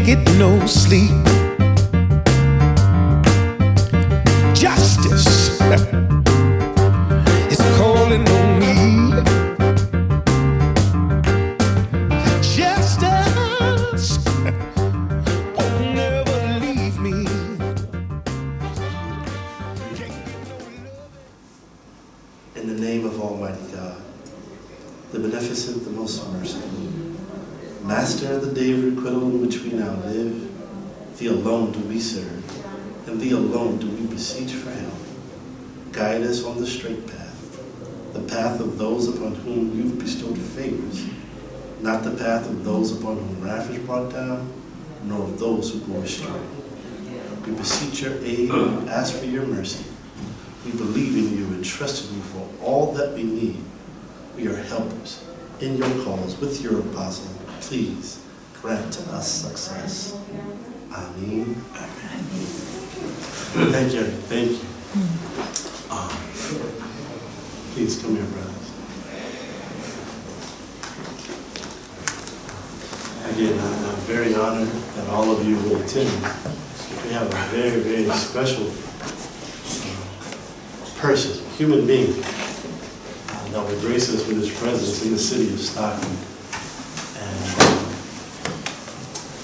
get no sleep. Justice is calling on me. Justice won't never leave me. In the name of Almighty God, the beneficent, the most merciful, Master of the day of requital in which we now live, Thee alone do we serve, and Thee alone do we beseech for help. Guide us on the straight path, the path of those upon whom You've bestowed favors, not the path of those upon whom wrath is brought down, nor of those who go astray. We beseech Your aid and ask for Your mercy. We believe in You and trust in You for all that we need. We are helpers in Your cause with Your apostle. Please grant to us success. Amen. Thank you. Thank you. Please come here, brothers. Again, I'm very honored that all of you will attend. We have a very, very special person, human being, that will grace us with His presence in the city of Stockton. And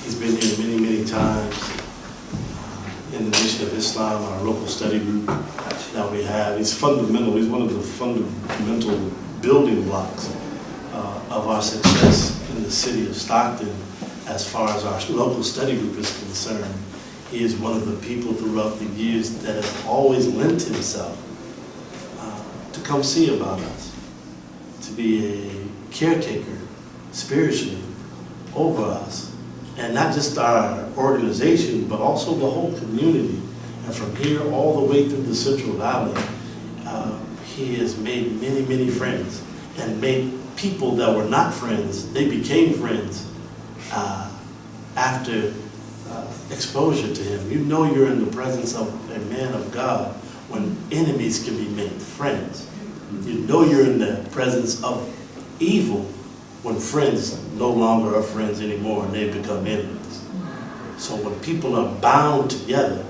he's been here many, many times in the Nation of Islam, our local study group that we have. He's fundamental. He's one of the fundamental building blocks of our success in the city of Stockton as far as our local study group is concerned. He is one of the people throughout the years that has always lent himself to come see about us, to be a caretaker spiritually over us, and not just our organization, but also the whole community. And from here all the way through the Central Valley, he has made many, many friends, and made people that were not friends, they became friends after exposure to him. You know you're in the presence of a man of God when enemies can be made friends. You know you're in the presence of evil when friends no longer are friends anymore and they become enemies. So when people are bound together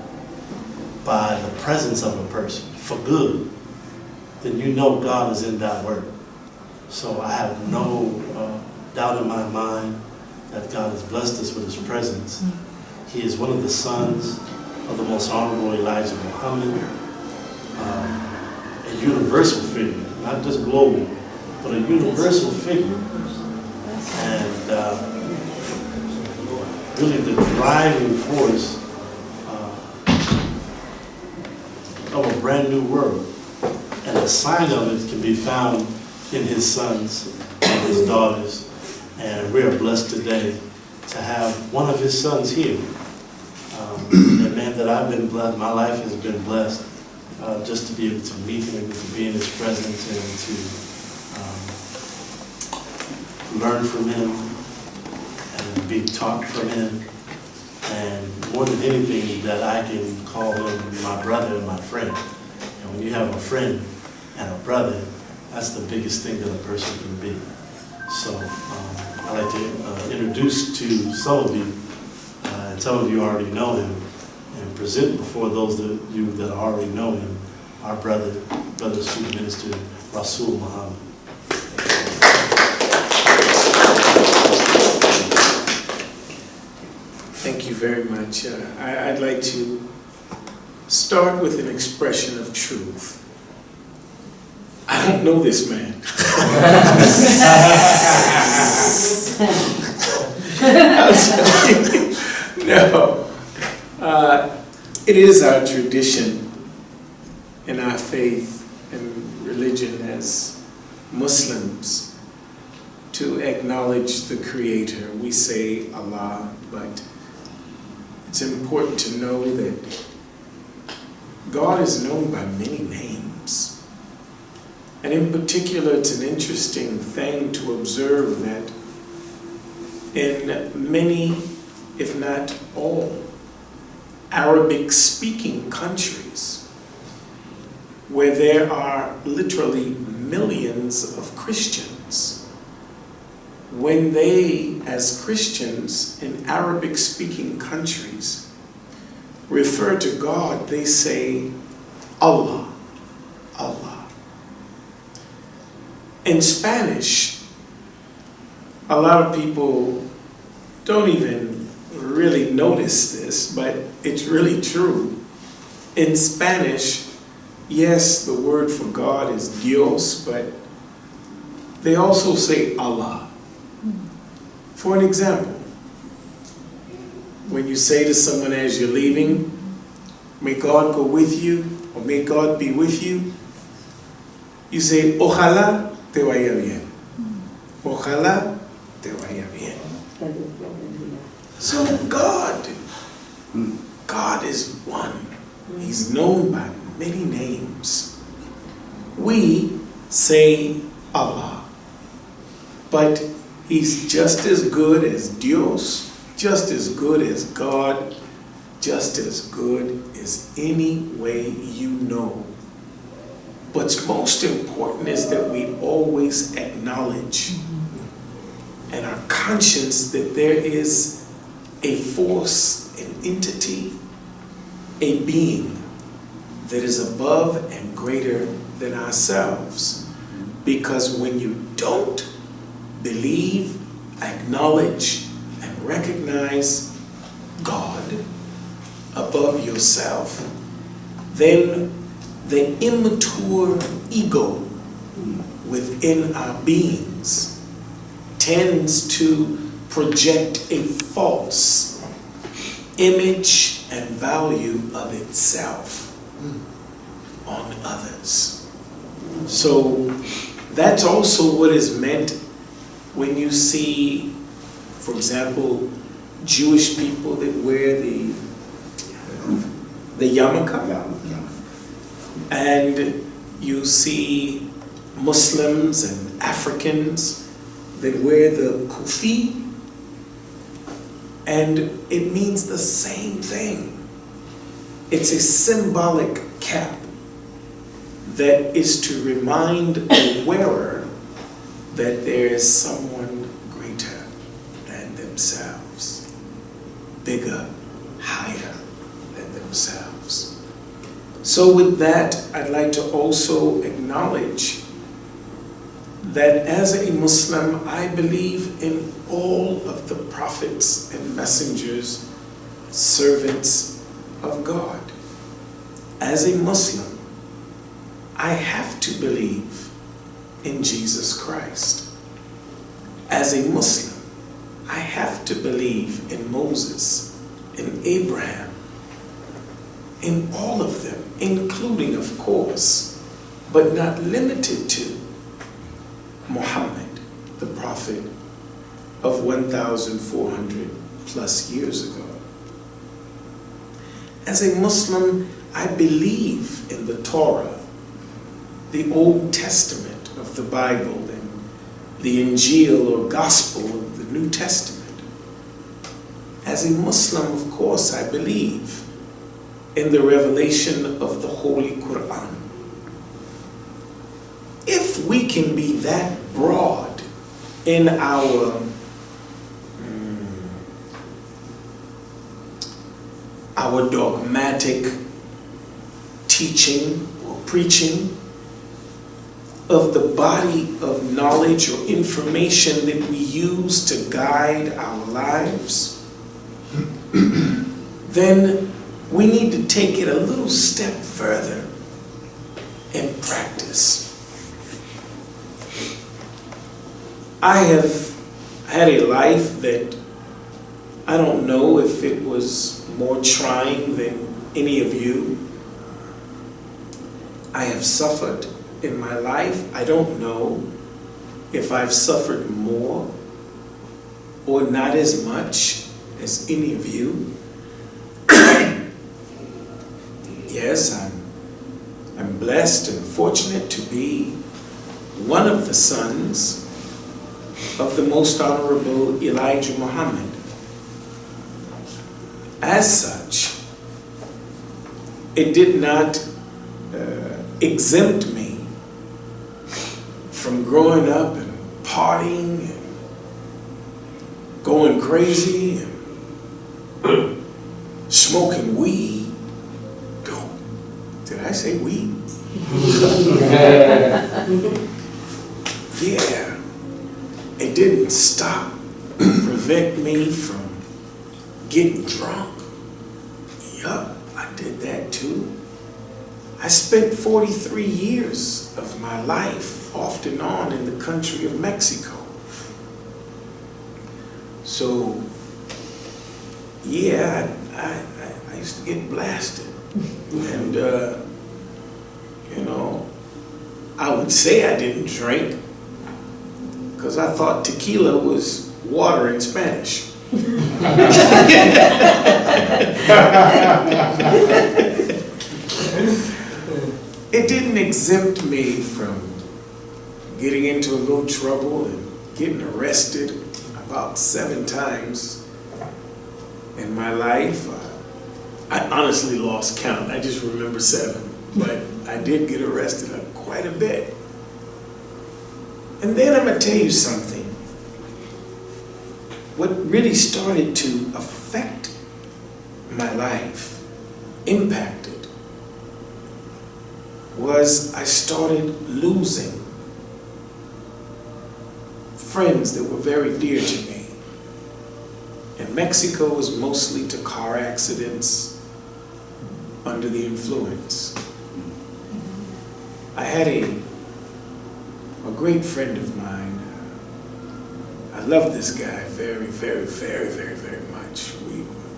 by the presence of a person for good, then you know God is in that work. So I have no doubt in my mind that God has blessed us with His presence. He is one of the sons of the most honorable Elijah Muhammad, a universal figure, not just global, but a universal figure. And really the driving force of a brand new world. And a sign of it can be found in his sons and his daughters. And we are blessed today to have one of his sons here. A man that I've been blessed, my life has been blessed just to be able to meet him, to be in his presence, and to learn from him and be taught from him. And more than anything, that I can call him my brother and my friend. And when you have a friend and a brother, that's the biggest thing that a person can be. So I'd like to introduce to some of you, and some of you already know him, and present before those of you that already know him, our brother, student minister, Rasul Muhammad. Thank you very much. I'd like to start with an expression of truth. I don't know this man. No. It is our tradition in our faith and religion as Muslims to acknowledge the Creator. We say Allah, but it's important to know that God is known by many names. And in particular, it's an interesting thing to observe that in many, if not all, Arabic-speaking countries, where there are literally millions of Christians, when they, as Christians in Arabic-speaking countries, refer to God, they say Allah, Allah. In Spanish, a lot of people don't even really notice this, but it's really true. In Spanish, yes, the word for God is Dios, but they also say Allah. For an example, when you say to someone as you're leaving, may God go with you, or may God be with you, you say, ojalá te vaya bien. Ojalá te vaya bien. So God is one. He's known by many names. We say Allah, but He's just as good as Dios, just as good as God, just as good as any way you know. What's most important is that we always acknowledge and are conscious that there is a force, an entity, a being that is above and greater than ourselves. Because when you don't believe, acknowledge, and recognize God above yourself, then the immature ego within our beings tends to project a false image and value of itself on others. So that's also what is meant when you see, for example, Jewish people that wear the yarmulke, and you see Muslims and Africans that wear the kufi, and it means the same thing. It's a symbolic cap that is to remind the wearer that there is someone greater than themselves, bigger, higher than themselves. So with that, I'd like to also acknowledge that as a Muslim, I believe in all of the prophets and messengers, servants of God. As a Muslim, I have to believe in Jesus Christ. As a Muslim, I have to believe in Moses, in Abraham, in all of them, including, of course, but not limited to, Muhammad, the prophet of 1,400 plus years ago. As a Muslim, I believe in the Torah, the Old Testament of the Bible, and the Injil or Gospel of the New Testament. As a Muslim, of course, I believe in the revelation of the Holy Quran. If we can be that broad in our dogmatic teaching or preaching of the body of knowledge or information that we use to guide our lives, then we need to take it a little step further in practice. I have had a life that I don't know if it was more trying than any of you. I have suffered in my life. I don't know if I've suffered more or not as much as any of you. Yes, I'm blessed and fortunate to be one of the sons of the Most Honorable Elijah Muhammad. As such, it did not exempt me from growing up and partying and going crazy and smoking weed. Oh, did I say weed? Yeah, it didn't prevent me from getting drunk. Yup, I did that too. I spent 43 years of my life off and on in the country of Mexico. So, yeah, I used to get blasted. And, you know, I would say I didn't drink because I thought tequila was water in Spanish. It didn't exempt me from getting into a little trouble and getting arrested about 7 times in my life. I honestly lost count. I just remember 7, but I did get arrested quite a bit. And then I'm gonna tell you something. What really started to affect my life, impacted, was I started losing friends that were very dear to me. And Mexico was mostly to car accidents under the influence. I had a great friend of mine. I loved this guy very, very, very, very, very much. We were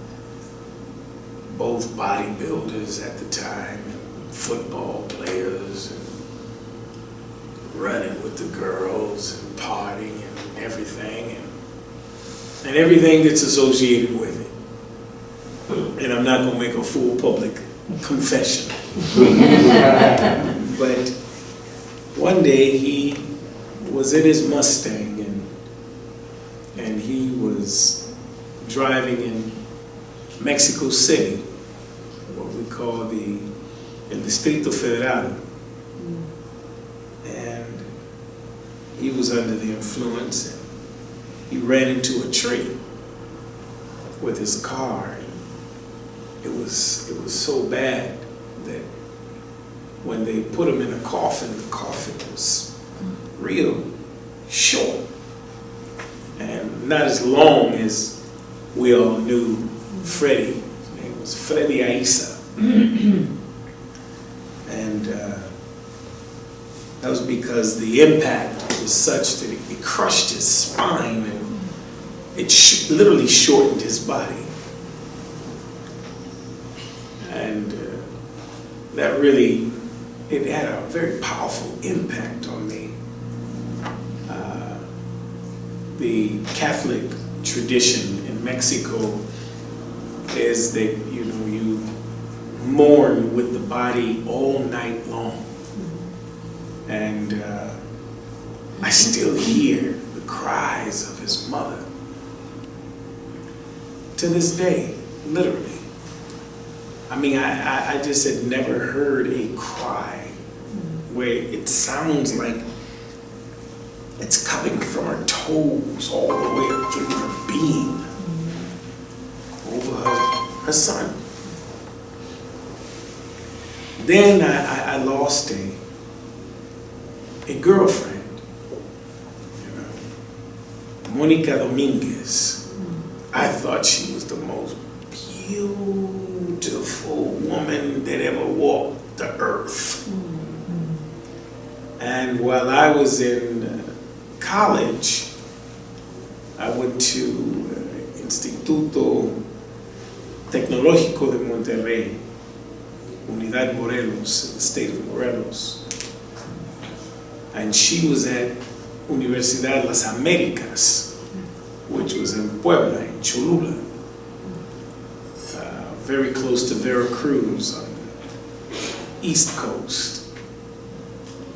both bodybuilders at the time, and football players, and running with the girls, and partying, and everything, and everything that's associated with it. And I'm not gonna make a full public confession. But one day he was in his Mustang and he was driving in Mexico City, what we call El Distrito Federal. And he was under the influence and he ran into a tree with his car. It was so bad that when they put him in a coffin, the coffin was real short and not as long as we all knew Freddie. His name was Freddie Aiza. And that was because the impact was such that it crushed his spine and it literally shortened his body. And that really, it had a very powerful impact on me. The Catholic tradition in Mexico is that, you know, you mourn with the body all night long. And I still hear the cries of his mother to this day, literally. I mean, I just had never heard a cry where it sounds like it's coming from her toes all the way up through her being over her son. Then I lost a girlfriend, you know, Monica Dominguez. I thought she was the most beautiful woman that ever walked the earth. And while I was in college, I went to Instituto Tecnológico de Monterrey, Unidad Morelos, in the state of Morelos. And she was at Universidad Las Américas, which was in Puebla, in Cholula, very close to Veracruz on the East Coast.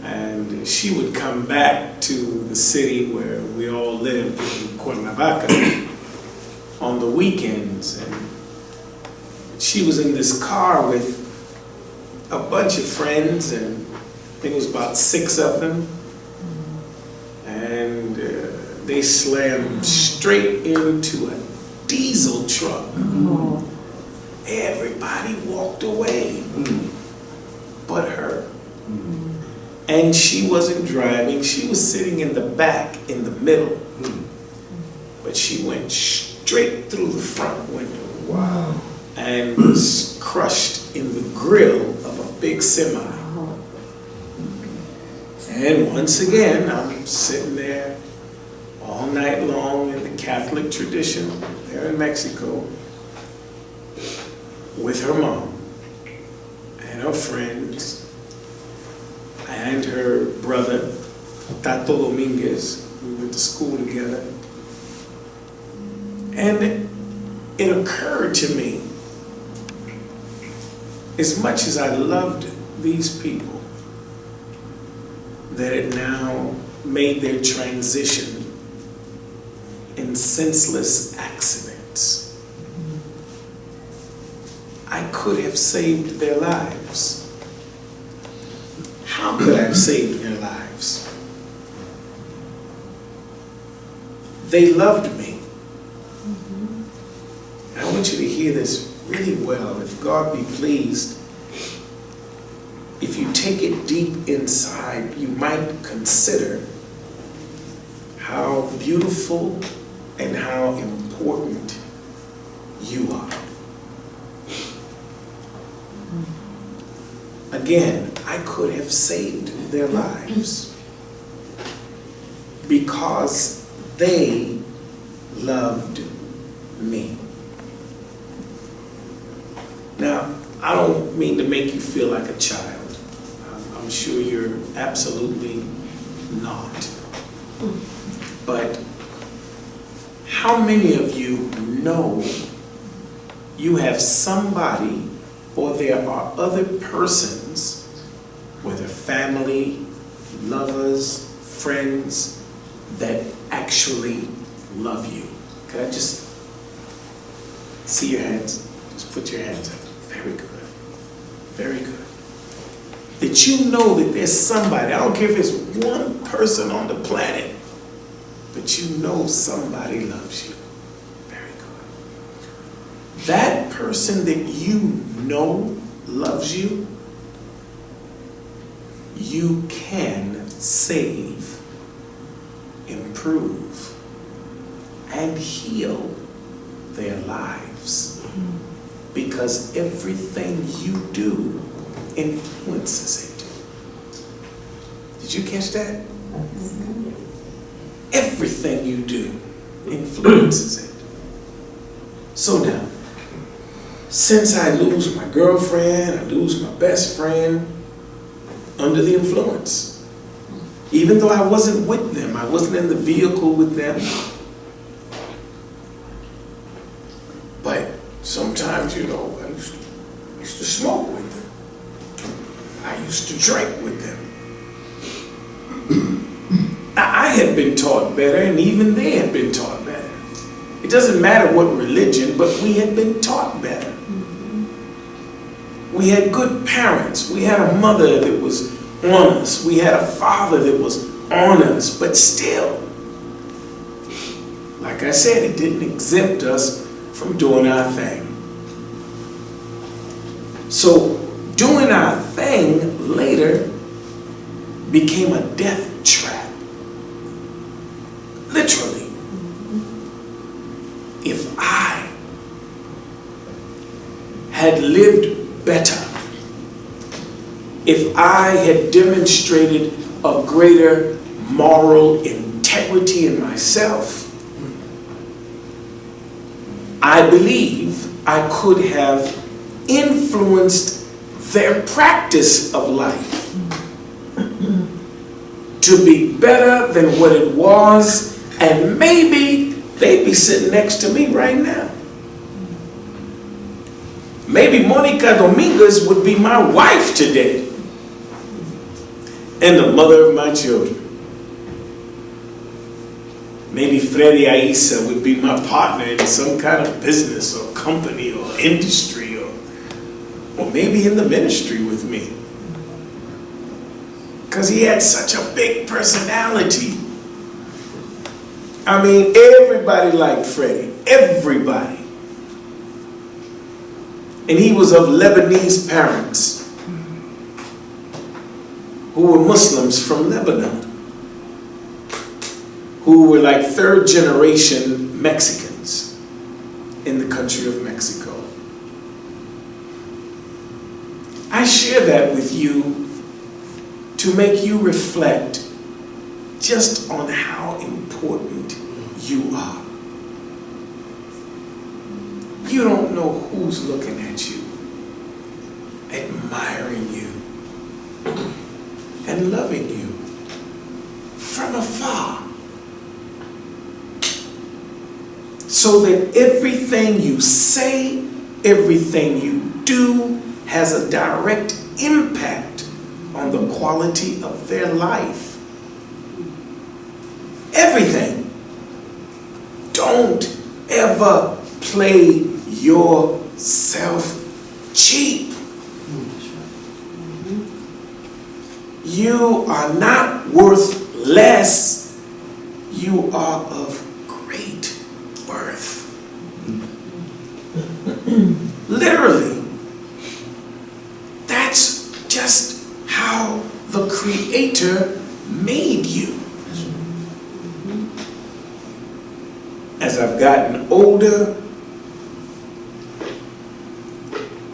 And she would come back to the city where we all lived in Cuernavaca on the weekends. And she was in this car with a bunch of friends, and I think it was about 6 of them. And they slammed straight into a diesel truck. Everybody walked away but her. And she wasn't driving, she was sitting in the back, in the middle. But she went straight through the front window. Wow. And was crushed in the grill of a big semi. And once again, I'm sitting there all night long in the Catholic tradition there in Mexico with her mom and her friends and her brother, Tato Dominguez. We went to school together. And it occurred to me, as much as I loved these people, that had now made their transition in senseless accidents. I could have saved their lives. How could I have saved their lives? They loved me. I want you to hear this really well. If God be pleased, if you take it deep inside, you might consider how beautiful and how important you are. Again, I could have saved their lives because they loved me. Now, I don't mean to make you feel like a child. I'm sure you're absolutely not. But how many of you know you have somebody, or there are other persons, whether family, lovers, friends, that actually love you? Can I just see your hands? Just put your hands up. Very good. Very good. That you know that there's somebody, I don't care if it's one person on the planet, but you know somebody loves you. Very good. That person that you know loves you, you can save, improve, and heal their lives. Because everything you do influences it. Did you catch that? Everything you do influences it. So now, since I lose my girlfriend, I lose my best friend under the influence. Even though I wasn't with them, I wasn't in the vehicle with them. But sometimes, you know, I used to smoke with them. I used to drink with them. I had been taught better, and even they had been taught better. It doesn't matter what religion, but we had been taught better. We had good parents. We had a mother that was on us. We had a father that was on us. But still, like I said, it didn't exempt us from doing our thing. So doing our thing later became a death trap. Literally. If I had lived better, if I had demonstrated a greater moral integrity in myself, I believe I could have influenced their practice of life to be better than what it was, and maybe they'd be sitting next to me right now. Maybe Monica Dominguez would be my wife today and the mother of my children. Maybe Freddy Aisa would be my partner in some kind of business or company or industry, or maybe in the ministry with me. Because he had such a big personality. I mean, everybody liked Freddie. Everybody. And he was of Lebanese parents who were Muslims from Lebanon, who were like third generation Mexicans in the country of Mexico. I share that with you to make you reflect just on how important you are. You don't know who's looking at you, admiring you, and loving you from afar. So that everything you say, everything you do has a direct impact on the quality of their life. Everything. Don't ever play yourself cheap. You are not worth less. You are of great worth. Literally. That's just how the Creator made you. As I've gotten older,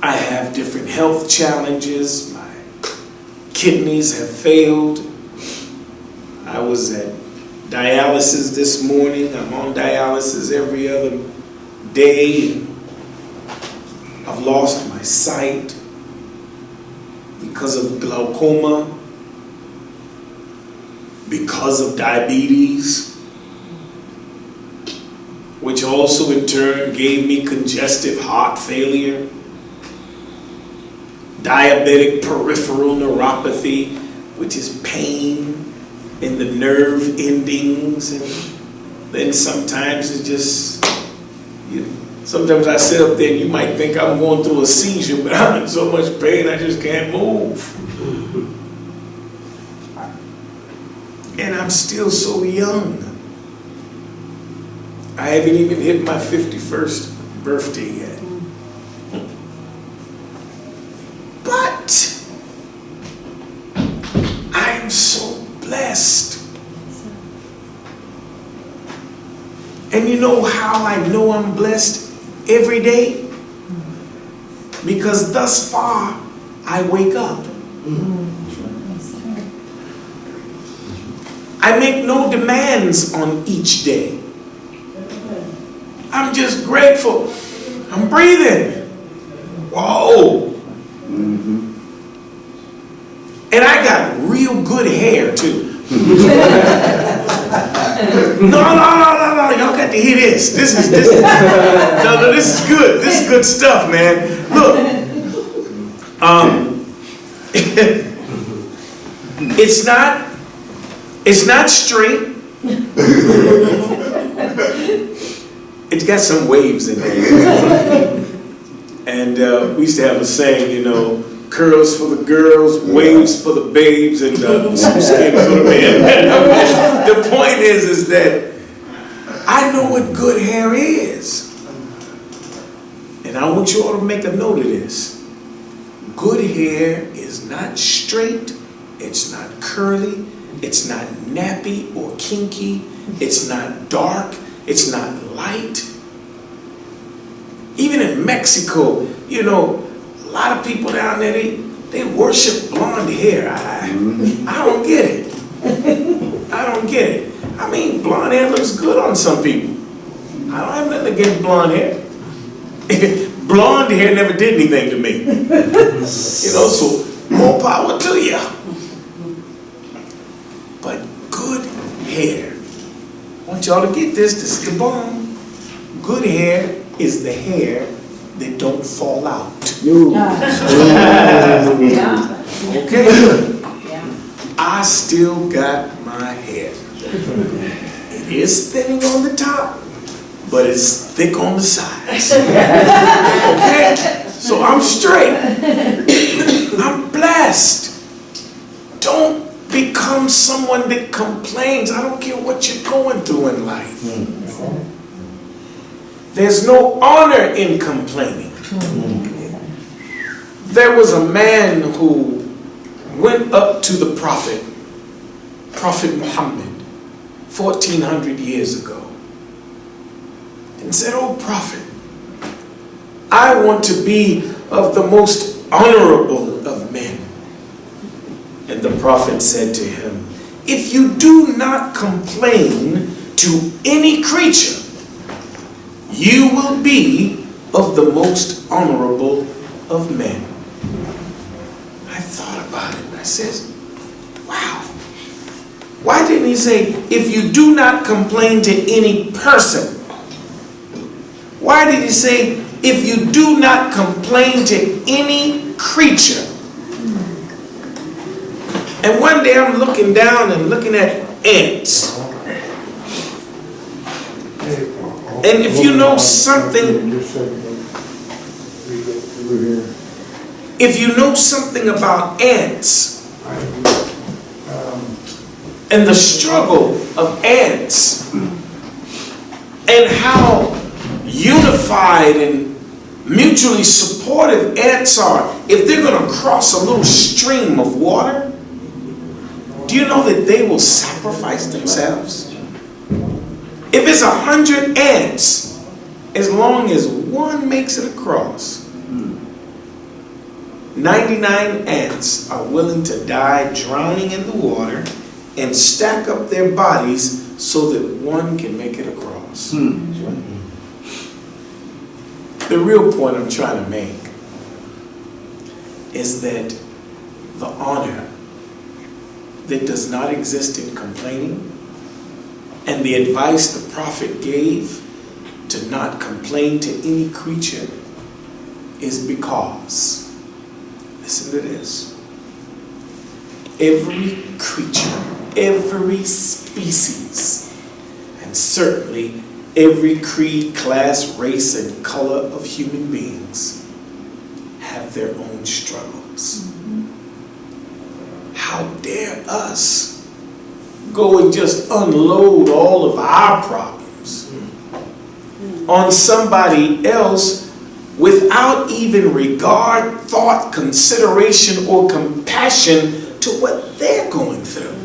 I have different health challenges. My kidneys have failed. I was at dialysis this morning. I'm on dialysis every other day. I've lost my sight because of glaucoma, because of diabetes, which also in turn gave me congestive heart failure, diabetic peripheral neuropathy, which is pain in the nerve endings, and then sometimes it's just, sometimes I sit up there and you might think I'm going through a seizure, but I'm in so much pain I just can't move. And I'm still so young. I haven't even hit my 51st birthday yet. But I am so blessed. And you know how I know I'm blessed every day? Because thus far, I wake up. I make no demands on each day. I'm just grateful. I'm breathing. Whoa. And I got real good hair too. No, y'all got to hear this. This is no, this is good. This is good stuff, man. Look, it's not straight. It's got some waves in there. And we used to have a saying, you know, curls for the girls, waves for the babes, and some skin for the men. The point is that I know what good hair is. And I want you all to make a note of this. Good hair is not straight, it's not curly, it's not nappy or kinky, it's not dark, it's not light. Even in Mexico, you know, a lot of people down there, they worship blonde hair. I don't get it. I don't get it. I mean, blonde hair looks good on some people. I don't have nothing against blonde hair. Blonde hair never did anything to me. You know, so more power to you. But good hair. I want y'all to get this. This is the bomb. Good hair is the hair that don't fall out. Okay? I still got my hair. It is thinning on the top, but it's thick on the sides. Okay? So I'm straight. I'm blessed. Don't become someone that complains. I don't care what you're going through in life. There's no honor in complaining. There was a man who went up to the Prophet Muhammad, 1400 years ago, and said, "Oh Prophet, I want to be of the most honorable of men." And the Prophet said to him, "If you do not complain to any creature, you will be of the most honorable of men." I thought about it and I said, wow. Why didn't he say, if you do not complain to any person? Why did he say, if you do not complain to any creature? And one day I'm looking down and looking at ants. And if you know something, if you know something about ants and the struggle of ants and how unified and mutually supportive ants are, if they're going to cross a little stream of water, do you know that they will sacrifice themselves? If it's 100 ants, as long as one makes it across, 99 ants are willing to die drowning in the water and stack up their bodies so that one can make it across. The real point I'm trying to make is that the honor that does not exist in complaining, and the advice the Prophet gave to not complain to any creature, is because, listen to this, every creature, every species, and certainly every creed, class, race, and color of human beings have their own struggles. How dare us go and just unload all of our problems on somebody else without even regard, thought, consideration, or compassion to what they're going through.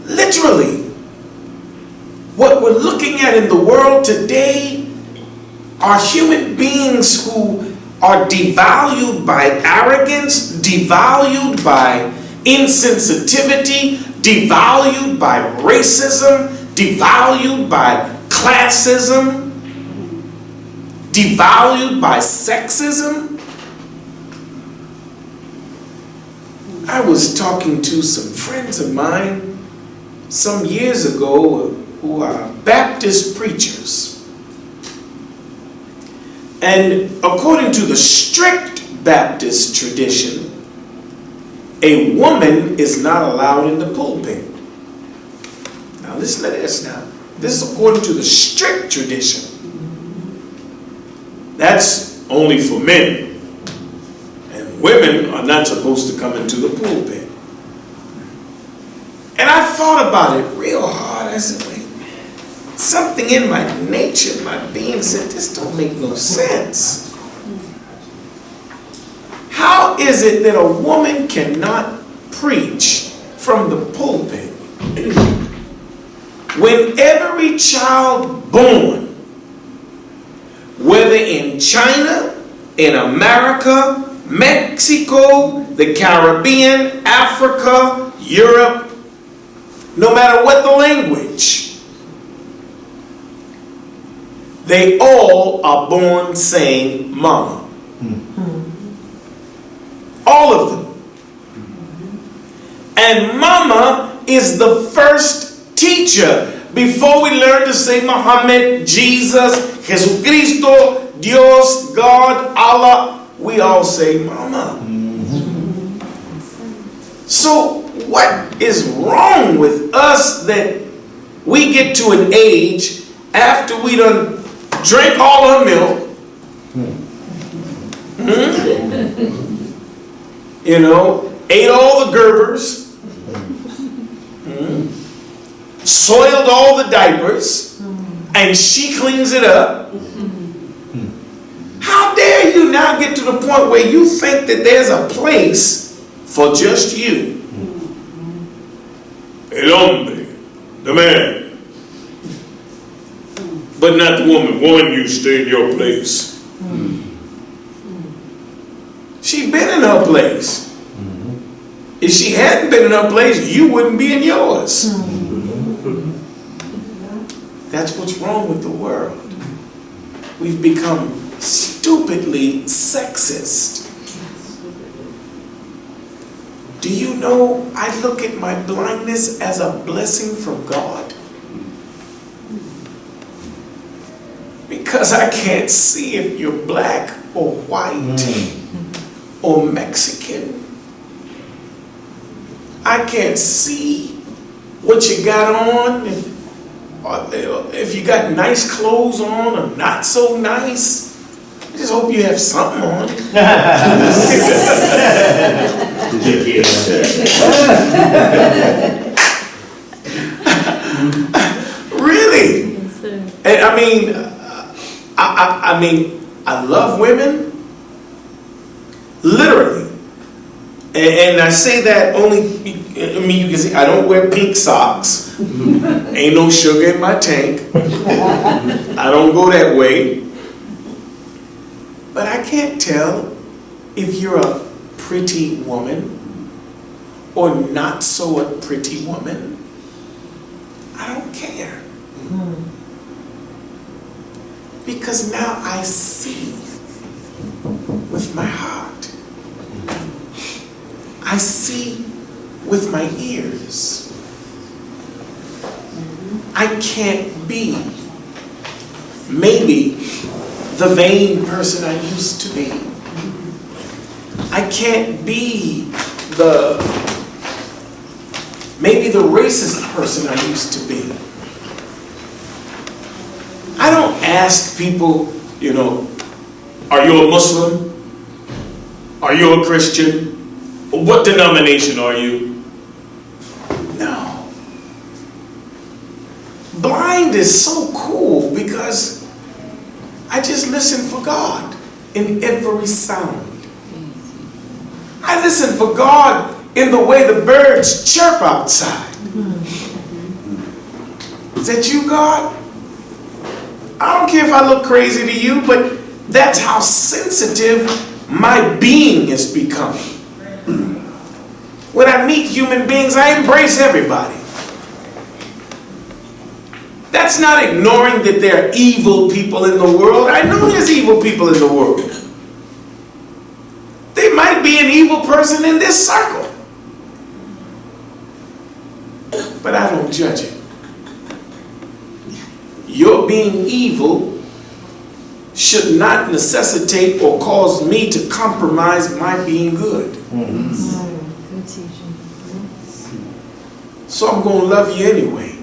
Literally, what we're looking at in the world today are human beings who are devalued by arrogance, devalued by insensitivity, devalued by racism, devalued by classism, devalued by sexism. I was talking to some friends of mine some years ago who are Baptist preachers. And according to the strict Baptist tradition, a woman is not allowed in the pulpit. Now listen to this now. This is according to the strict tradition. That's only for men. And women are not supposed to come into the pulpit. And I thought about it real hard. I said, wait, something in my nature, my being said, this don't make no sense. How is it that a woman cannot preach from the pulpit when every child born, whether in China, in America, Mexico, the Caribbean, Africa, Europe, no matter what the language, they all are born saying mama. All of them. And mama is the first teacher. Before we learn to say Muhammad, Jesus, Jesucristo, Dios, God, Allah, we all say mama. So what is wrong with us that we get to an age after we done drank all our milk, you know, ate all the Gerbers, soiled all the diapers, and she cleans it up. How dare you now get to the point where you think that there's a place for just you? El hombre, the man, but not the woman. Woman, you stay in your place. She'd been in her place. If she hadn't been in her place, you wouldn't be in yours. That's what's wrong with the world. We've become stupidly sexist. Do you know I look at my blindness as a blessing from God? Because I can't see if you're black or white or Mexican. I can't see what you got on, if you got nice clothes on or not so nice. I just hope you have something on. Really? And I mean, I love women, literally. And I say that only, you can see, I don't wear pink socks. Ain't no sugar in my tank. I don't go that way. But I can't tell if you're a pretty woman or not so a pretty woman. I don't care. Because now I see with my heart. I see with my ears. I can't be maybe the vain person I used to be. I can't be maybe the racist person I used to be. I don't ask people, are you a Muslim? Are you a Christian? What denomination are you? No. Blind is so cool because I just listen for God in every sound. I listen for God in the way the birds chirp outside. Is that you, God? I don't care if I look crazy to you, but that's how sensitive my being is becoming. When I meet human beings, I embrace everybody. That's not ignoring that there are evil people in the world. I know there's evil people in the world. There might be an evil person in this circle. But I don't judge it. Your being evil should not necessitate or cause me to compromise my being good. So I'm going to love you anyway.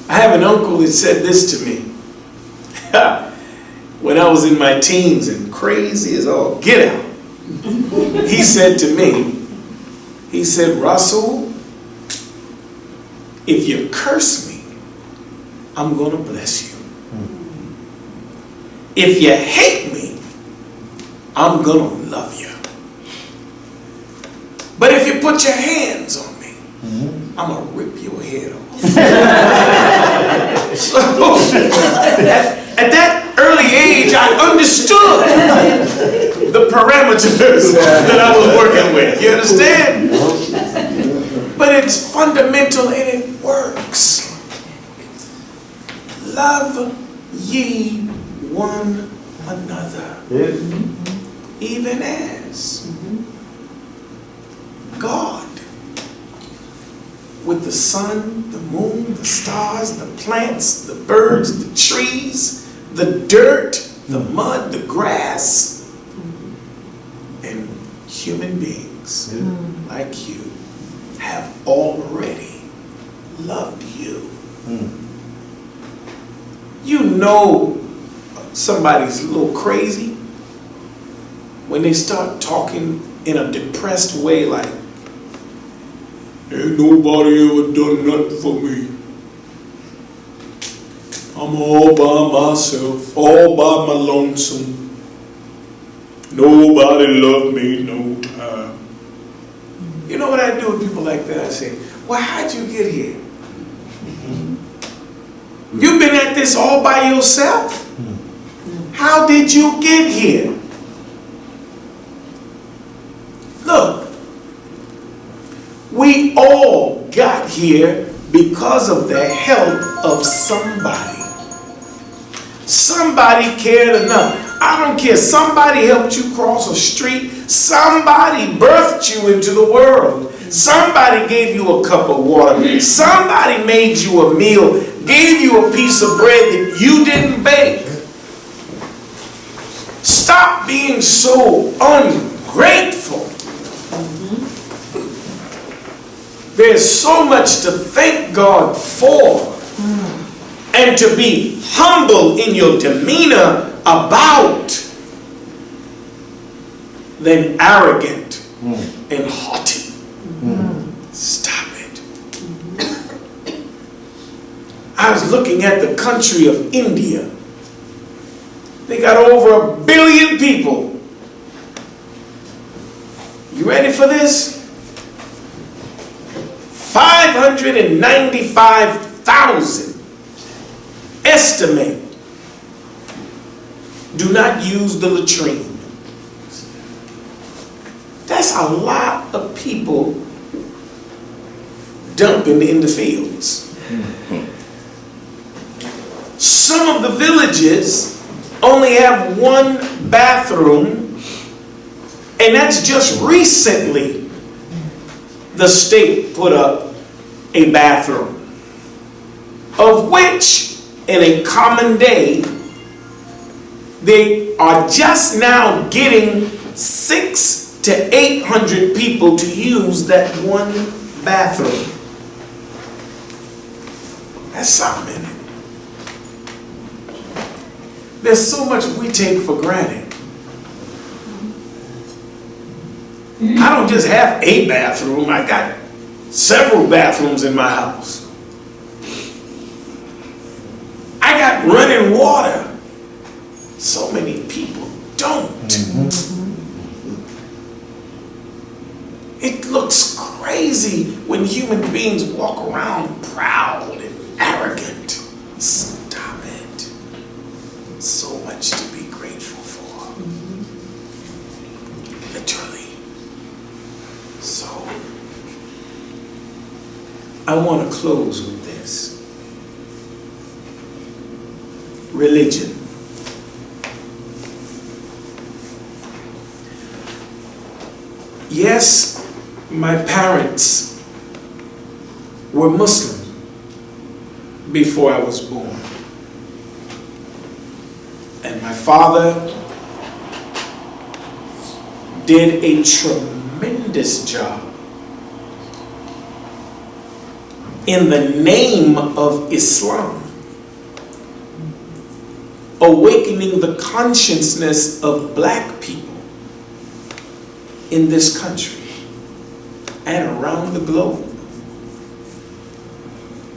I have an uncle that said this to me when I was in my teens and crazy as all get out. He said to me, he said, Rasul, if you curse me, I'm going to bless you. If you hate me, I'm going to love you. But if you put your hands on me, I'm going to rip your head off. So, at that early age, I understood the parameters that I was working with. You understand? But it's fundamental and it works. Love ye one another, even as God, with the sun, the moon, the stars, the plants, the birds, the trees, the dirt, the mud, the grass, and human beings like you have already loved you. You know somebody's a little crazy when they start talking in a depressed way like, ain't nobody ever done nothing for me. I'm all by myself, all by my lonesome. Nobody loved me no time. You know what I do with people like that? I say, well, how'd you get here? You've been at this all by yourself? How did you get here? Look, we all got here because of the help of somebody. Somebody cared enough. I don't care. Somebody helped you cross a street. Somebody birthed you into the world. Somebody gave you a cup of water. Somebody made you a meal, gave you a piece of bread that you didn't bake. Stop being so ungrateful. There's so much to thank God for, and to be humble in your demeanor about, than arrogant and haughty. Stop it. I was looking at the country of India. They got over 1 billion people. You ready for this? 595,000 estimate do not use the latrine. That's a lot of people dumping in the fields. Some of the villages only have one bathroom, and that's just recently the state put up a bathroom, of which in a common day they are just now getting 600 to 800 people to use that one bathroom. That's something in it. There's so much we take for granted. I don't just have a bathroom, I got several bathrooms in my house. I got running water. So many people don't. It looks crazy when human beings walk around proud and arrogant. Stop it. So much to be grateful for. Literally. So, I want to close with this. Religion. Yes, my parents were Muslim before I was born. And my father did a tremendous job in the name of Islam, awakening the consciousness of black people in this country and around the globe.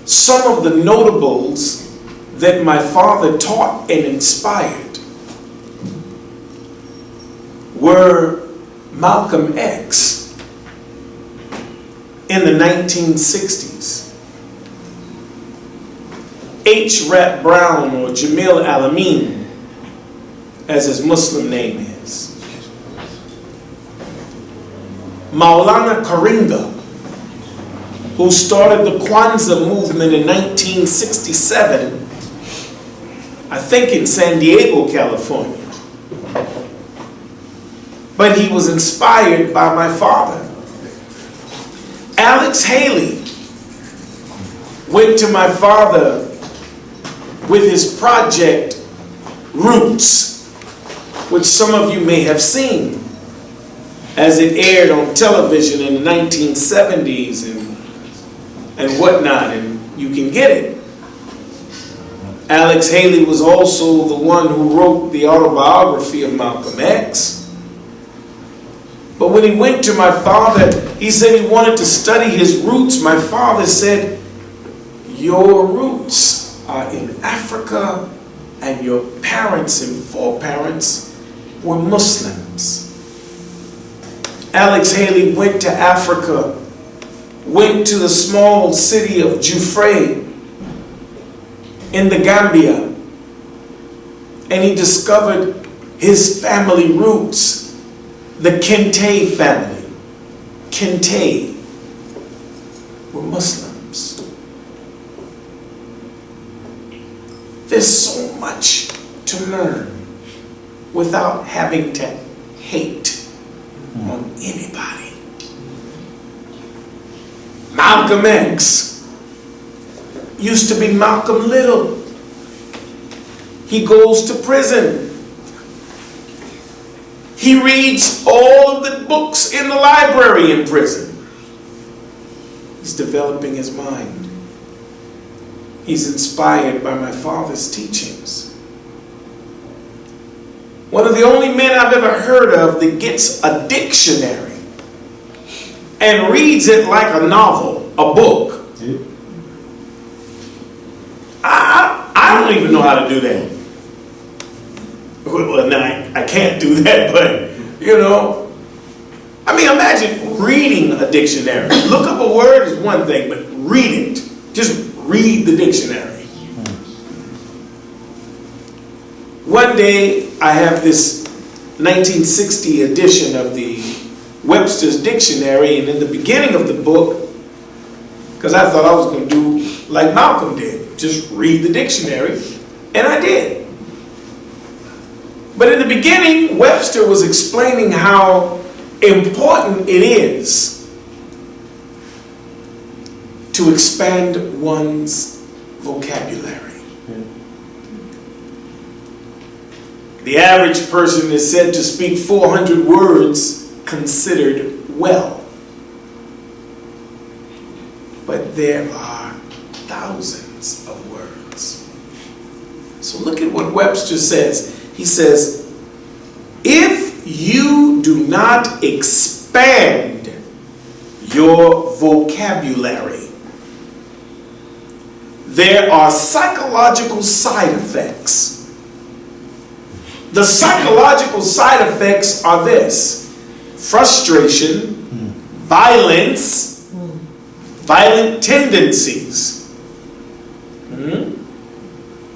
Some of the notables that my father taught and inspired were Malcolm X in the 1960s, H. Rap Brown, or Jamil Al-Amin, as his Muslim name is, Maulana Karinga, who started the Kwanzaa movement in 1967, I think in San Diego, California. But he was inspired by my father. Alex Haley went to my father with his project Roots, which some of you may have seen as it aired on television in the 1970s and whatnot, and you can get it. Alex Haley was also the one who wrote the autobiography of Malcolm X, But when he went to my father, he said he wanted to study his roots. My father said, your roots are in Africa, and your parents and foreparents were Muslims. Alex Haley went to Africa, went to the small city of Jufre in the Gambia, and he discovered his family roots, the Kente family. Kente were Muslims. There's so much to learn without having to hate on anybody. Malcolm X used to be Malcolm Little. He goes to prison. He reads all of the books in the library in prison. He's developing his mind. He's inspired by my father's teachings. One of the only men I've ever heard of that gets a dictionary and reads it like a novel, a book. I don't even know how to do that. Well, no, I can't do that, but, you know, I mean, imagine reading a dictionary. Look up a word is one thing, but read it. Just read the dictionary. One day, I have this 1960 edition of the Webster's Dictionary, and in the beginning of the book, because I thought I was going to do like Malcolm did, just read the dictionary, and I did. But in the beginning, Webster was explaining how important it is to expand one's vocabulary. The average person is said to speak 400 words considered well. But there are thousands of words. So look at what Webster says. He says, if you do not expand your vocabulary, there are psychological side effects. The psychological side effects are this: frustration, violence, violent tendencies.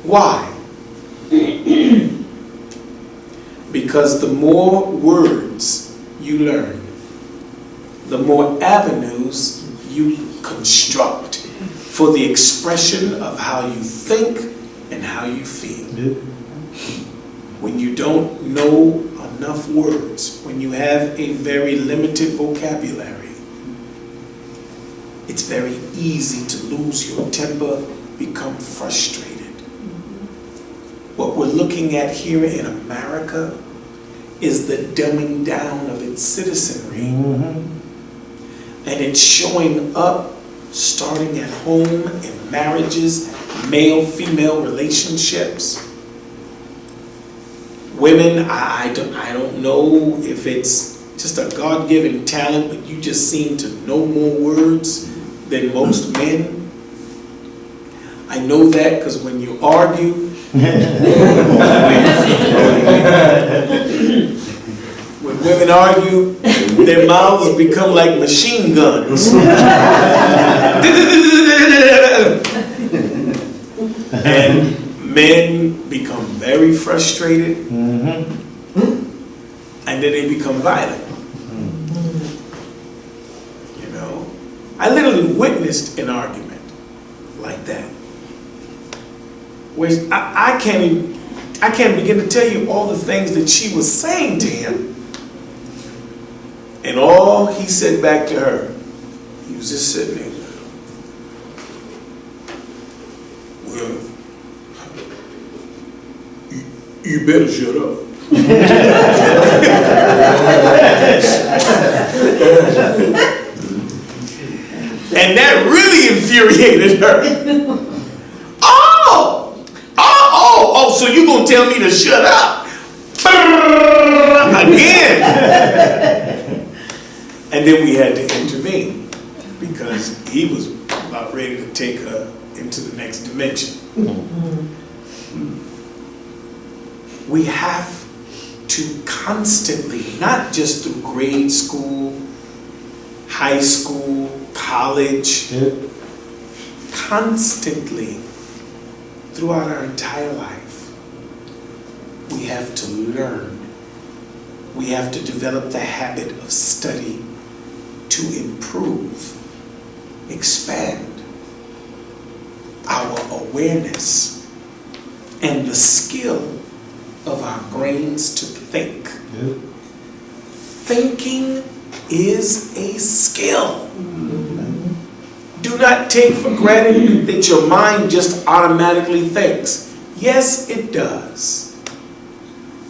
Why? Because the more words you learn, the more avenues you construct for the expression of how you think and how you feel. When you don't know enough words, when you have a very limited vocabulary, it's very easy to lose your temper, become frustrated. What we're looking at here in America is the dumbing down of its citizenry. And it's showing up starting at home, in marriages, male-female relationships. Women, I don't know if it's just a God-given talent, but you just seem to know more words than most men. I know that because when you argue, when women argue, their mouths become like machine guns. And men become very frustrated, and then they become violent. You know, I literally witnessed an argument like that, where I can't begin to tell you all the things that she was saying to him, and all he said back to her, he was just sitting there. Well, you better shut up. And that really infuriated her. Oh, so you gonna tell me to shut up? Again. And then we had to intervene because he was about ready to take her into the next dimension. We have to constantly, not just through grade school, high school, college, constantly throughout our entire life, we have to learn. We have to develop the habit of study to improve, expand our awareness and the skill of our brains to think. Thinking is a skill. Do not take for granted that your mind just automatically thinks. Yes, it does.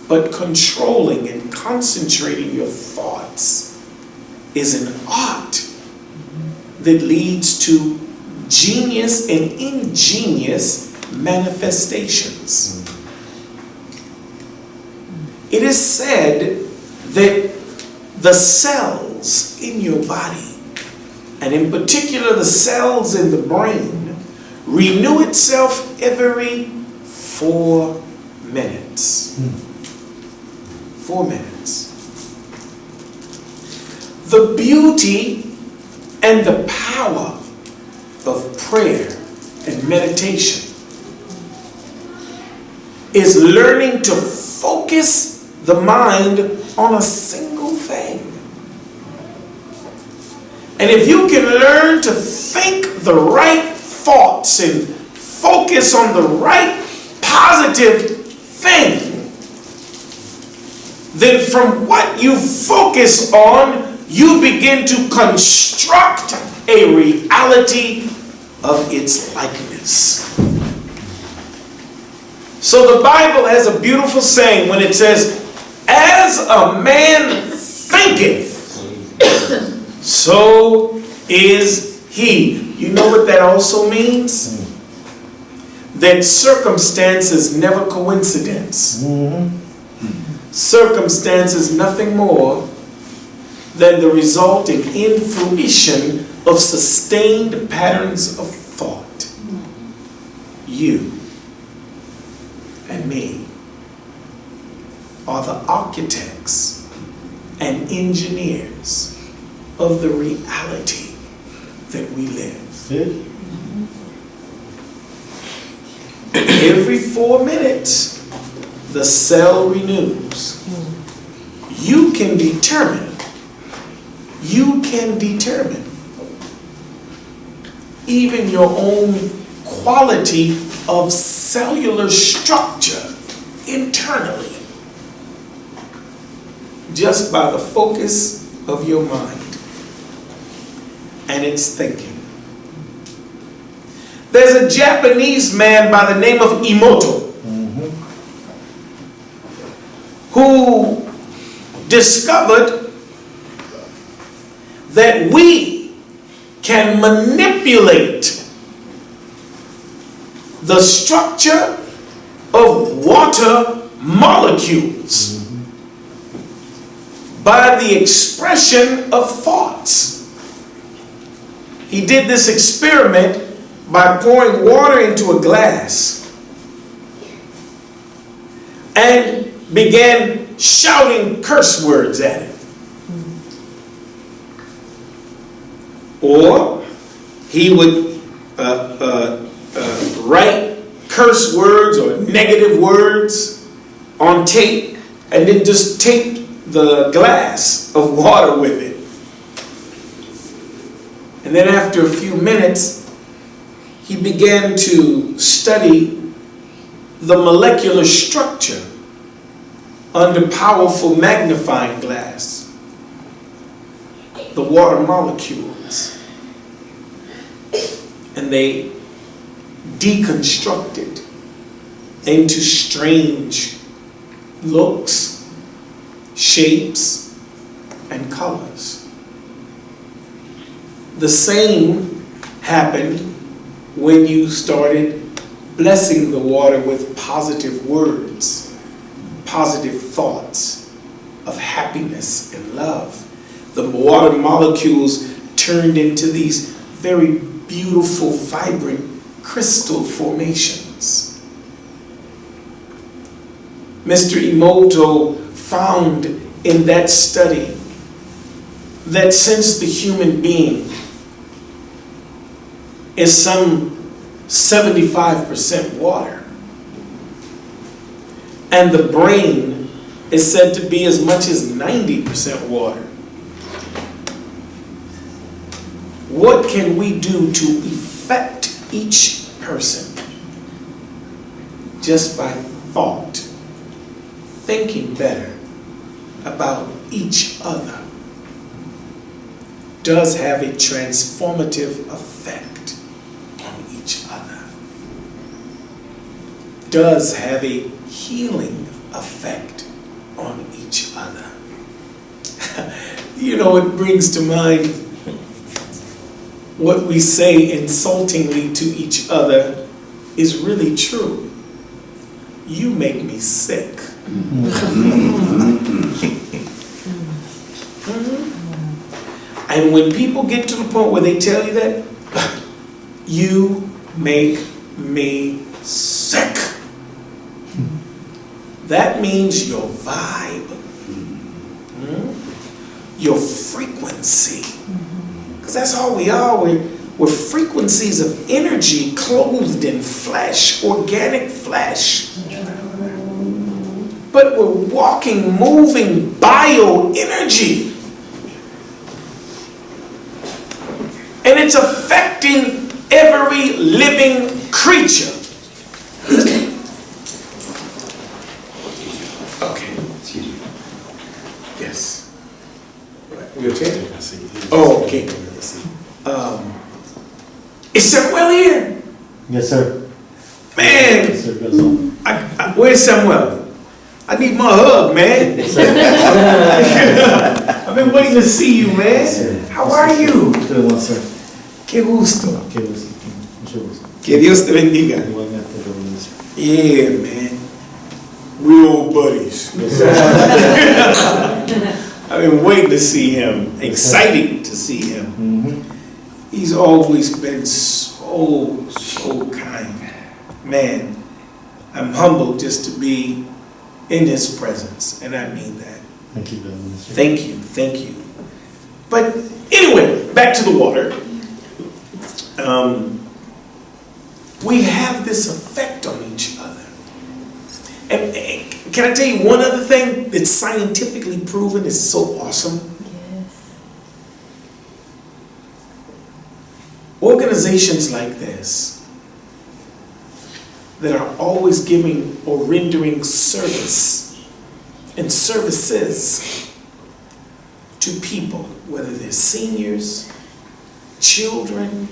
But controlling and concentrating your thoughts is an art that leads to genius and ingenious manifestations. It is said that the cells in your body, and in particular the cells in the brain, renew itself every 4 minutes. 4 minutes. The beauty and the power of prayer and meditation is learning to focus the mind on a single thing. And if you can learn to think the right thoughts and focus on the right positive thing, then from what you focus on, you begin to construct a reality of its likeness. So the Bible has a beautiful saying when it says, as a man thinketh, so is he. You know what that also means? That circumstance is never coincidence. Circumstance is nothing more than the resulting in fruition of sustained patterns of thought. You and me are the architects and engineers of the reality that we live. Every 4 minutes, the cell renews. You can determine even your own quality of cellular structure internally just by the focus of your mind and its thinking. There's a Japanese man by the name of Emoto who discovered that we can manipulate the structure of water molecules by the expression of thoughts. He did this experiment by pouring water into a glass and began shouting curse words at it. Or he would write curse words or negative words on tape and then just tape the glass of water with it. And then after a few minutes, he began to study the molecular structure under powerful magnifying glass, the water molecules. And they deconstructed into strange looks, shapes, and colors. The same happened when you started blessing the water with positive words, positive thoughts of happiness and love. the water molecules turned into these very beautiful, vibrant crystal formations. Mr. Emoto found in that study that since the human being is some 75% water, and the brain is said to be as much as 90% water, what can we do to affect each person just by thought, thinking better about each other does have a transformative effect on each other, does have a healing effect on each other. You know, it brings to mind what we say insultingly to each other is really true. You make me sick. And when people get to the point where they tell you that, you make me sick, that means your vibe, your frequency, because that's all we are. We're frequencies of energy clothed in flesh, organic flesh. But we're walking, moving bioenergy. And it's affecting every living creature. Okay. Yes. We okay? Oh, okay. Is Samuel here? Yes, sir. Man, Yes, sir. Goes on. where's Samuel? I need my hug, man. I've been waiting to see you, man. How are you? Good one, sir. Qué gusto. Qué gusto. Mucho gusto. Que Dios te bendiga. Igualmente, lo mismo. Yeah, man. We old buddies. Yes, sir. I've been waiting to see him. Excited to see him. Mm-hmm. He's always been so kind. Man, I'm humbled just to be in his presence, and I mean that. Thank you very much, sir. Thank you. But anyway, back to the water. We have this effect on each other. And can I tell you one other thing that's scientifically proven is so awesome? Yes. Organizations like this that are always giving or rendering service and services to people, whether they're seniors, children,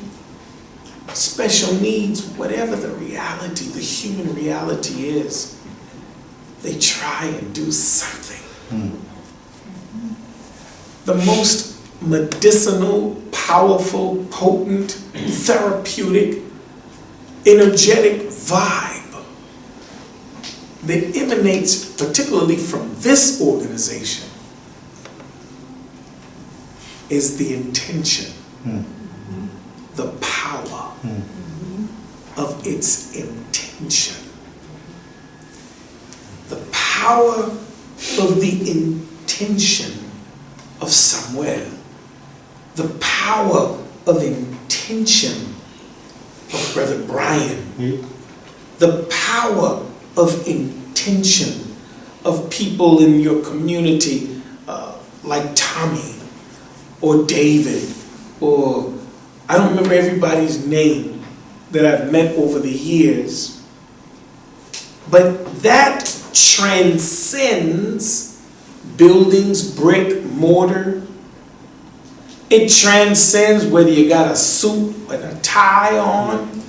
special needs, whatever the reality, the human reality is, they try and do something. The most medicinal, powerful, potent, therapeutic, energetic vibe that emanates particularly from this organization is the intention, the power of its intention. The power of the intention of Samuel. The power of intention of Brother Brian. The power of intention of people in your community like Tommy or David, or I don't remember everybody's name that I've met over the years, but that transcends buildings, brick, mortar. It transcends whether you got a suit and a tie on,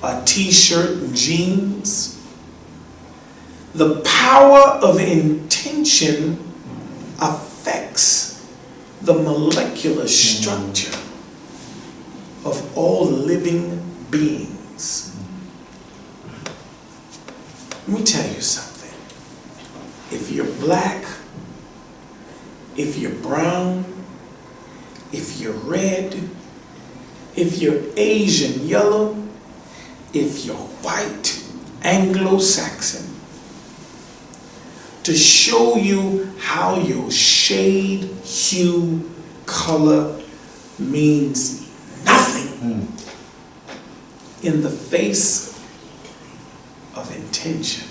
a t-shirt and jeans. The power of intention affects the molecular structure of all living beings. Let me tell you something. If you're black, if you're brown, brown, if you're red, if you're Asian yellow, if you're white, Anglo-Saxon, to show you how your shade, hue, color means nothing in the face of intention.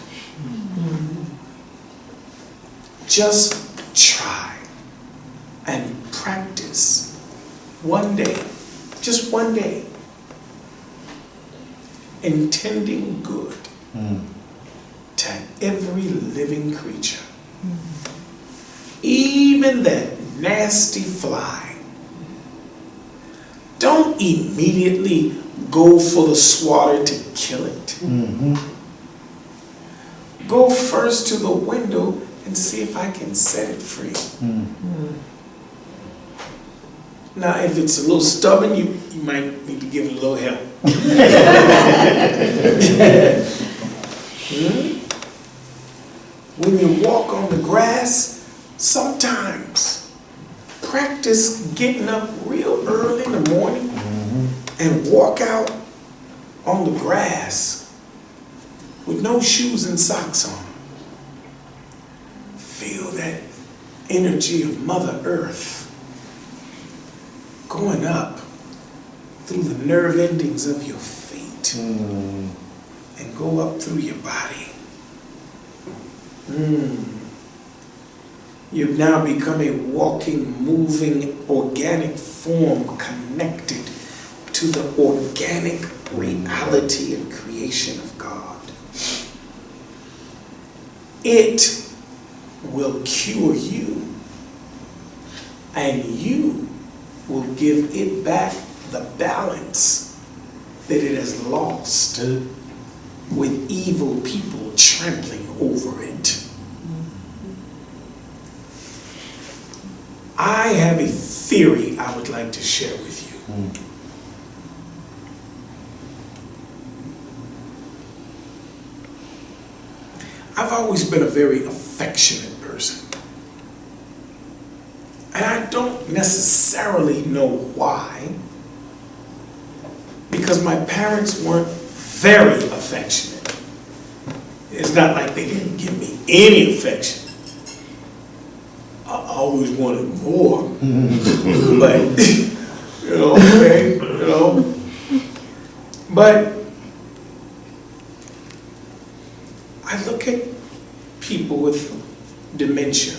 Just try and practice one day, just one day, intending good to every living creature, even that nasty fly. Don't immediately go for the swatter to kill it. Go first to the window and see if I can set it free. Now, if it's a little stubborn, you might need to give it a little help. When you walk on the grass, sometimes practice getting up real early in the morning and walk out on the grass with no shoes and socks on. Feel that energy of Mother Earth going up through the nerve endings of your feet and go up through your body. You've now become a walking, moving, organic form connected to the organic reality and creation of God. It will cure you, and you will give it back the balance that it has lost with evil people trampling over it. I have a theory I would like to share with you. I've always been a very affectionate person. And I don't necessarily know why, because my parents weren't very affectionate. It's not like they didn't give me any affection. I always wanted more. But, But I look at people with dementia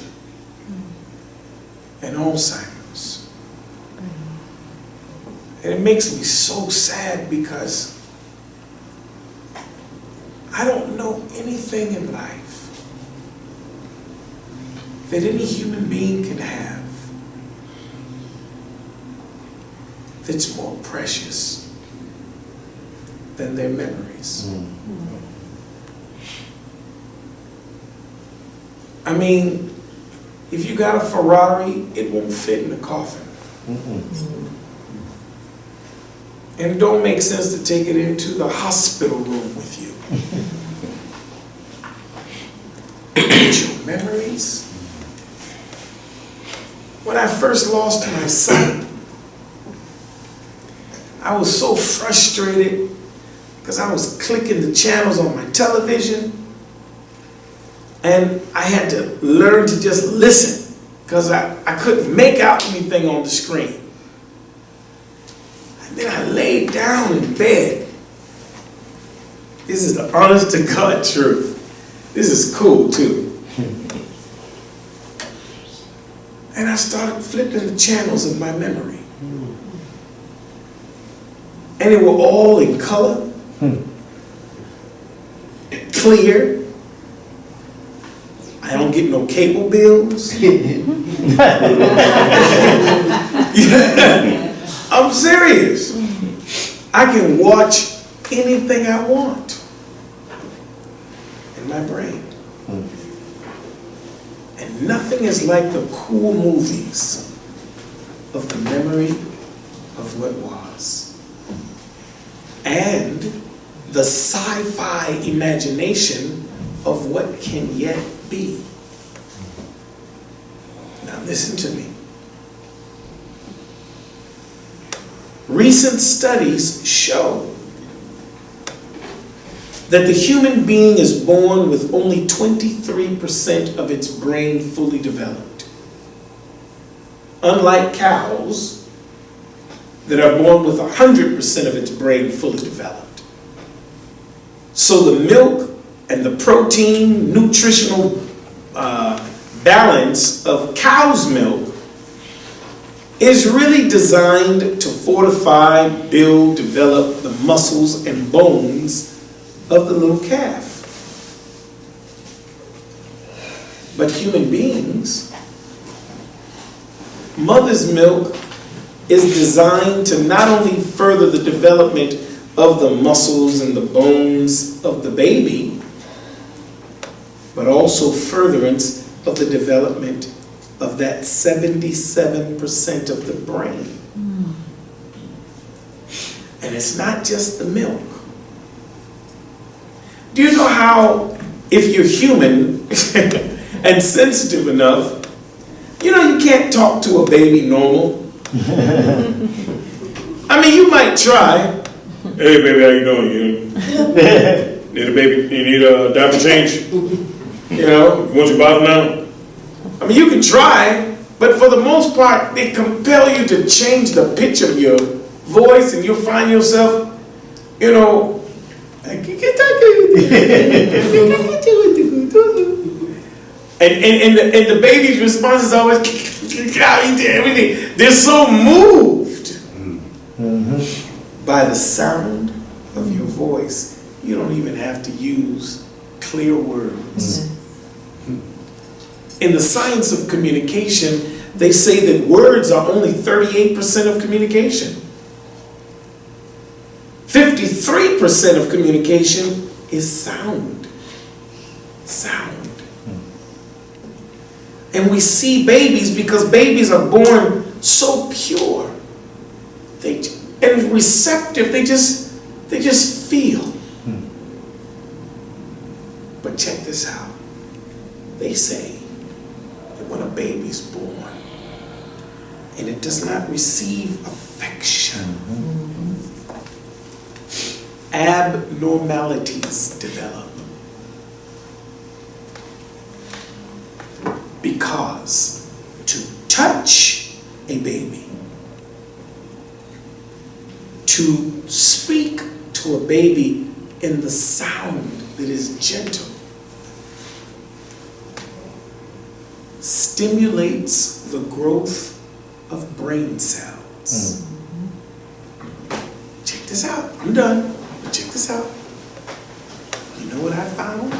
and Alzheimer's, and it makes me so sad because I don't know anything in life that any human being can have that's more precious than their memories. I mean, if you got a Ferrari, it won't fit in the coffin. And it don't make sense to take it into the hospital room with you. But your memories. When I first lost my sight, I was so frustrated because I was clicking the channels on my television, and I had to learn to just listen because I couldn't make out anything on the screen. And then I laid down in bed. This is the honest to God truth. This is cool too. And I started flipping the channels of my memory. And they were all in color, clear. I don't get no cable bills. I'm serious. I can watch anything I want in my brain. And nothing is like the cool movies of the memory of what was. And the sci-fi imagination of what can yet be. Now listen to me. Recent studies show that the human being is born with only 23% of its brain fully developed. Unlike cows that are born with 100% of its brain fully developed. So the milk and the protein, nutritional balance of cow's milk is really designed to fortify, build, develop the muscles and bones of the little calf. But human beings, mother's milk is designed to not only further the development of the muscles and the bones of the baby, but also furtherance of the development of that 77% of the brain. And it's not just the milk. Do you know how, if you're human and sensitive enough, you know you can't talk to a baby normal? I mean, you might try. Hey baby, how you doing? You need a baby? You need a diaper change? You know, you want your bottom now? I mean, you can try, but for the most part, they compel you to change the pitch of your voice, and you'll find yourself, you know, and the baby's response is always everything. They're so moved by the sound of your voice, you don't even have to use clear words. In the science of communication, they say that words are only 38% of communication. 53% of communication is sound. Sound. And we see babies, because babies are born so pure and receptive, they just feel. But check this out. They say that when a baby's born and it does not receive affection, abnormalities develop. Because to touch a baby, to speak to a baby in the sound that is gentle, stimulates the growth of brain cells. Check this out. I'm done. But check this out. You know what I found?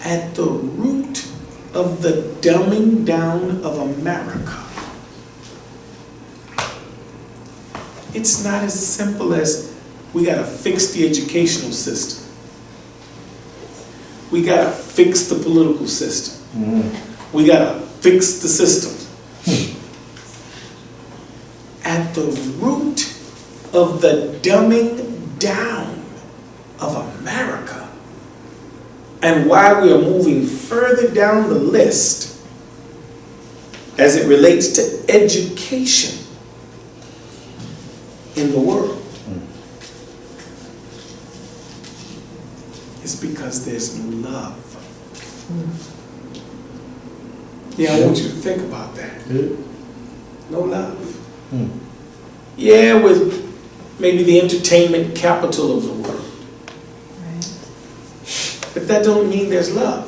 At the root of the dumbing down of America, it's not as simple as we gotta fix the educational system. We gotta fix the political system. We gotta fix the system. At the root of the dumbing down of America, and why we are moving further down the list as it relates to education in the world, is because there's no love. Yeah, I want you to think about that. No love. Yeah, with maybe the entertainment capital of the world. But that don't mean there's love.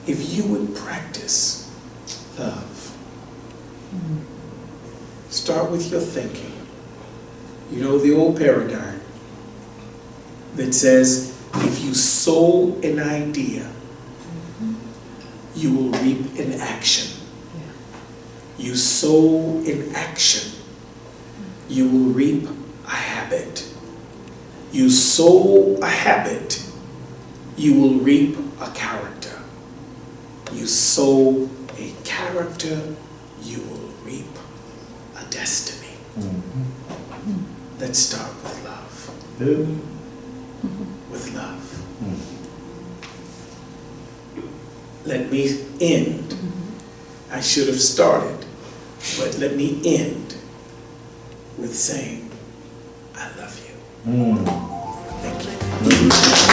If you would practice love, start with your thinking. You know the old paradigm that says, if you sow an idea, you will reap an action. You sow an action, you will reap a habit. You sow a habit, you will reap a character. You sow a character, you will reap a destiny. Let's start with love. With love. let me end. I should have started, but let me end with saying, I love you. Thank you.